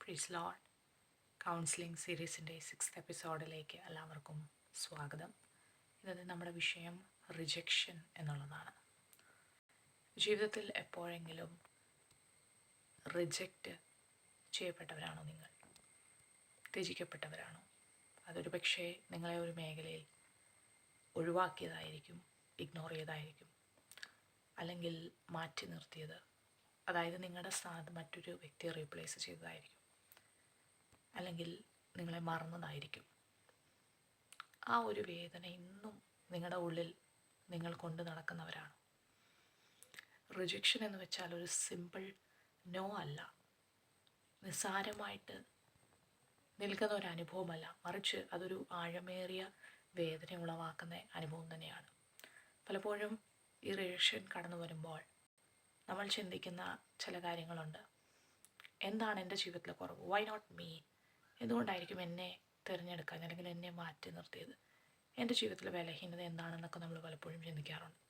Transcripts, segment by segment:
Praise Lord. Counselling സീരീസിൻ്റെ 6th എപ്പിസോഡിലേക്ക് എല്ലാവർക്കും സ്വാഗതം. ഇന്നത്തെ നമ്മുടെ വിഷയം റിജക്ഷൻ എന്നുള്ളതാണ്. ജീവിതത്തിൽ എപ്പോഴെങ്കിലും റിജക്റ്റ് ചെയ്യപ്പെട്ടവരാണോ നിങ്ങൾ? ത്യജിക്കപ്പെട്ടവരാണോ? അതൊരു പക്ഷേ നിങ്ങളെ ഒരു മേഖലയിൽ ഒഴിവാക്കിയതായിരിക്കും, ഇഗ്നോർ ചെയ്തതായിരിക്കും, അല്ലെങ്കിൽ മാറ്റി നിർത്തിയത്, അതായത് നിങ്ങളുടെ സ്ഥാനത്ത് മറ്റൊരു വ്യക്തിയെ റീപ്ലേസ് ചെയ്തതായിരിക്കും, അല്ലെങ്കിൽ നിങ്ങളെ മറന്നതായിരിക്കും. ആ ഒരു വേദന ഇന്നും നിങ്ങളുടെ ഉള്ളിൽ നിങ്ങൾ കൊണ്ട് നടക്കുന്നവരാണ്. റിജക്ഷൻ എന്ന് വെച്ചാൽ ഒരു സിമ്പിൾ നോ അല്ല, നിസ്സാരമായിട്ട് നിൽക്കുന്ന ഒരു അനുഭവമല്ല, മറിച്ച് അതൊരു ആഴമേറിയ വേദന ഉളവാക്കുന്ന അനുഭവം തന്നെയാണ്. പലപ്പോഴും ഈ റിജക്ഷൻ കടന്നു വരുമ്പോൾ നമ്മൾ ചിന്തിക്കുന്ന ചില കാര്യങ്ങളുണ്ട്. എന്താണ് എൻ്റെ ജീവിതത്തിലെ കുറവ്? Why not me? എന്തുകൊണ്ടായിരിക്കും എന്നെ തിരഞ്ഞെടുക്കാൻ അല്ലെങ്കിൽ എന്നെ മാറ്റി നിർത്തിയത്? എൻ്റെ ജീവിതത്തിലെ ബലഹീനത എന്താണെന്നൊക്കെ നമ്മൾ പലപ്പോഴും ചിന്തിക്കാറുണ്ട്.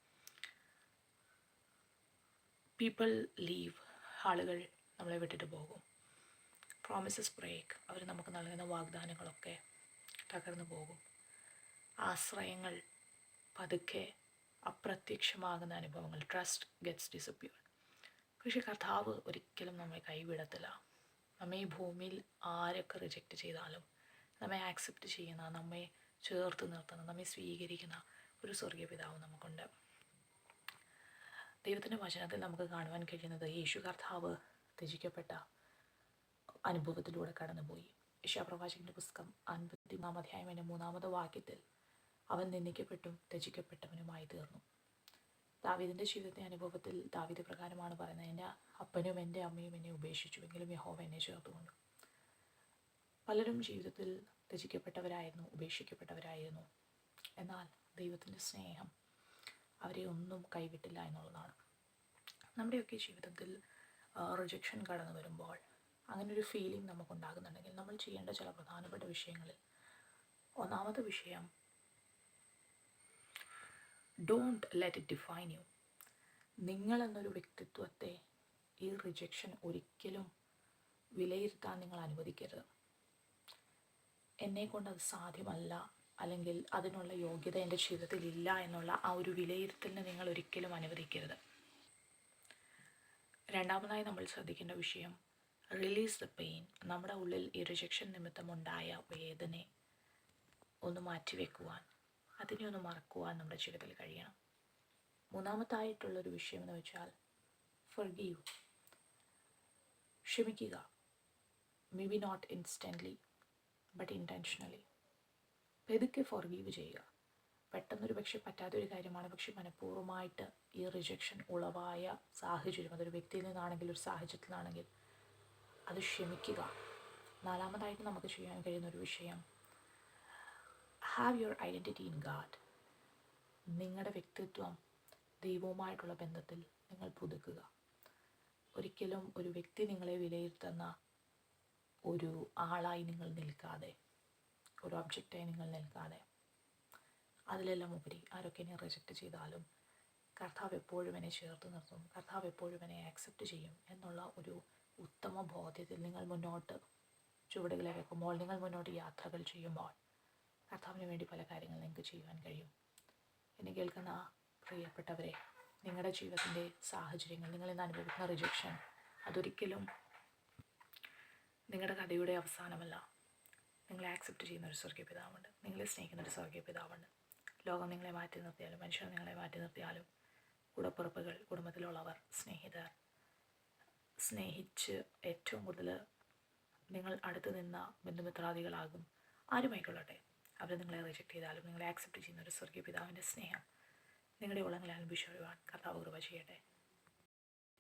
പീപ്പിൾ ലീവ്, ആളുകൾ നമ്മളെ വിട്ടിട്ട് പോകും. പ്രോമിസസ് ബ്രേക്ക്, അവർ നമുക്ക് നൽകുന്ന വാഗ്ദാനങ്ങളൊക്കെ തകർന്നു പോകും. ആശ്രയങ്ങൾ പതുക്കെ അപ്രത്യക്ഷമാകുന്ന അനുഭവങ്ങൾ, ട്രസ്റ്റ് ഗെറ്റ്സ് ഡിസപ്പിയർ. പക്ഷേ കർത്താവ് ഒരിക്കലും നമ്മെ കൈവിടത്തില്ല. നമ്മെ ഈ ഭൂമിയിൽ ആരൊക്കെ റിജക്റ്റ് ചെയ്താലും നമ്മെ ആക്സെപ്റ്റ് ചെയ്യുന്ന, നമ്മെ ചേർത്ത് നിർത്തുന്ന, നമ്മെ സ്വീകരിക്കുന്ന ഒരു സ്വർഗീയ പിതാവ് നമുക്കുണ്ട്. ദൈവത്തിൻ്റെ വചനത്തിൽ നമുക്ക് കാണുവാൻ കഴിയുന്നത് യേശു കർത്താവ് ത്യജിക്കപ്പെട്ട അനുഭവത്തിലൂടെ കടന്നുപോയി. യെശയ്യാപ്രവാചകന്റെ പുസ്തകം 53-ാം അധ്യായം 3-ാമത്തെ വാക്യത്തിൽ അവൻ നിന്ദിക്കപ്പെട്ടും ത്യജിക്കപ്പെട്ടവനുമായി തീർന്നു. ദാവീദിൻ്റെ ജീവിതത്തെ അനുഭവത്തിൽ ദാവീദ് പ്രകാരമാണ് പറയുന്നത്, എൻ്റെ അപ്പനും എൻ്റെ അമ്മയും എന്നെ ഉപേക്ഷിച്ചു, എങ്കിലും യഹോവ എന്നെ ചേർത്തുകൊണ്ടു. പലരും ജീവിതത്തിൽ ത്യജിക്കപ്പെട്ടവരായിരുന്നു, ഉപേക്ഷിക്കപ്പെട്ടവരായിരുന്നു. എന്നാൽ ദൈവത്തിൻ്റെ സ്നേഹം അവരെ ഒന്നും കൈവിട്ടില്ല എന്നുള്ളതാണ്. നമ്മുടെയൊക്കെ ജീവിതത്തിൽ റിജക്ഷൻ കടന്നു വരുമ്പോൾ അങ്ങനൊരു ഫീലിംഗ് നമുക്കുണ്ടാകുന്നുണ്ടെങ്കിൽ നമ്മൾ ചെയ്യേണ്ട ചില പ്രധാനപ്പെട്ട വിഷയങ്ങളിൽ ഒന്നാമത്തെ വിഷയം, don't let it define you. നിങ്ങളെന്നൊരു വ്യക്തിത്വത്തെ ഈ റിജക്ഷൻ ഒരിക്കലും വിലയിരുത്താൻ നിങ്ങൾ അനുവദിക്കരുത്. എന്നെക്കൊണ്ട് അത് സാധ്യമല്ല, അല്ലെങ്കിൽ അതിനുള്ള യോഗ്യത എൻ്റെ ജീവിതത്തിൽ ഇല്ല എന്നുള്ള ആ ഒരു വിലയിരുത്തലിനെ നിങ്ങൾ ഒരിക്കലും അനുവദിക്കരുത്. രണ്ടാമതായി നമ്മൾ ശ്രദ്ധിക്കേണ്ട വിഷയം, റിലീസ് ദ പെയിൻ. നമ്മുടെ ഉള്ളിൽ ഈ റിജക്ഷൻ നിമിത്തമുണ്ടായ വേദനയെ ഒന്ന് മാറ്റിവെക്കുവാൻ, അതിനെ ഒന്ന് മറക്കുവാൻ നമ്മുടെ ജീവിതത്തിൽ കഴിയണം. മൂന്നാമത്തായിട്ടുള്ളൊരു വിഷയം എന്ന് വെച്ചാൽ ഫർഗീവ്, ക്ഷമിക്കുക. May be not instantly but intentionally. പതുക്കെ ഫർഗീവ് ചെയ്യുക. പെട്ടെന്നൊരു പക്ഷേ പറ്റാത്തൊരു കാര്യമാണ്, പക്ഷെ മനഃപൂർവ്വമായിട്ട് ഈ റിജക്ഷൻ ഉളവായ സാഹചര്യം, അതൊരു വ്യക്തിയിൽ നിന്നാണെങ്കിൽ ഒരു സാഹചര്യത്തിൽ നിന്നാണെങ്കിൽ അത് ക്ഷമിക്കുക. നാലാമതായിട്ട് നമുക്ക് ചെയ്യാൻ കഴിയുന്നൊരു വിഷയം, have your identity in God. നിങ്ങളുടെ വ്യക്തിത്വം ദൈവവുമായിട്ടുള്ള ബന്ധത്തിൽ നിങ്ങൾ പുതുക്കുക. ഒരിക്കലും ഒരു വ്യക്തി നിങ്ങളെ വിലയിരുത്തുന്ന ഒരു ആളായി നിങ്ങൾ നിൽക്കാതെ, ഒരു ഒബ്ജക്റ്റായി നിങ്ങൾ നിൽക്കാതെ, അതിലെല്ലാം ഉപരി ആരൊക്കെ എന്നെ റിജക്റ്റ് ചെയ്താലും കർത്താവ് എപ്പോഴും എന്നെ ചേർത്ത് നിർത്തും, കർത്താവ് എപ്പോഴും എന്നെ ആക്സെപ്റ്റ് ചെയ്യും എന്നുള്ള ഒരു ഉത്തമ ബോധ്യത്തിൽ നിങ്ങൾ മുന്നോട്ട് ചുവടുകളെ വെക്കുമ്പോൾ, നിങ്ങൾ മുന്നോട്ട് യാത്രകൾ ചെയ്യുമ്പോൾ കർത്താവിന് വേണ്ടി പല കാര്യങ്ങൾ നിങ്ങൾക്ക് ചെയ്യുവാൻ കഴിയും. എന്നെ കേൾക്കുന്ന പ്രിയപ്പെട്ടവരെ, നിങ്ങളുടെ ജീവിതത്തിൻ്റെ സാഹചര്യങ്ങൾ, നിങ്ങളിന്ന് അനുഭവിക്കുന്ന റിജക്ഷൻ, അതൊരിക്കലും നിങ്ങളുടെ കഥയുടെ അവസാനമല്ല. നിങ്ങളെ ആക്സെപ്റ്റ് ചെയ്യുന്ന ഒരു സ്വർഗീയ പിതാവുണ്ട്, നിങ്ങളെ സ്നേഹിക്കുന്ന ഒരു സ്വർഗീയ പിതാവുണ്ട്. ലോകം നിങ്ങളെ മാറ്റി നിർത്തിയാലും, മനുഷ്യർ നിങ്ങളെ മാറ്റി നിർത്തിയാലും, കൂടപ്പിറപ്പുകൾ, കുടുംബത്തിലുള്ളവർ, സ്നേഹിതർ, സ്നേഹിച്ച് ഏറ്റവും കൂടുതൽ നിങ്ങൾ അടുത്ത് നിന്ന ബന്ധുമിത്രാദികളാകും, ആരുമായിക്കൊള്ളട്ടെ, അവർ നിങ്ങളെ റിജക്റ്റ് ചെയ്താലും നിങ്ങളെ ആക്സെപ്റ്റ് ചെയ്യുന്ന ഒരു സ്വർഗീയ പിതാവിൻ്റെ സ്നേഹം നിങ്ങളുടെ ഉള്ളങ്ങളെ അനുഭവിച്ചുവാൻ കർത്താവ് കൃപ ചെയ്യട്ടെ.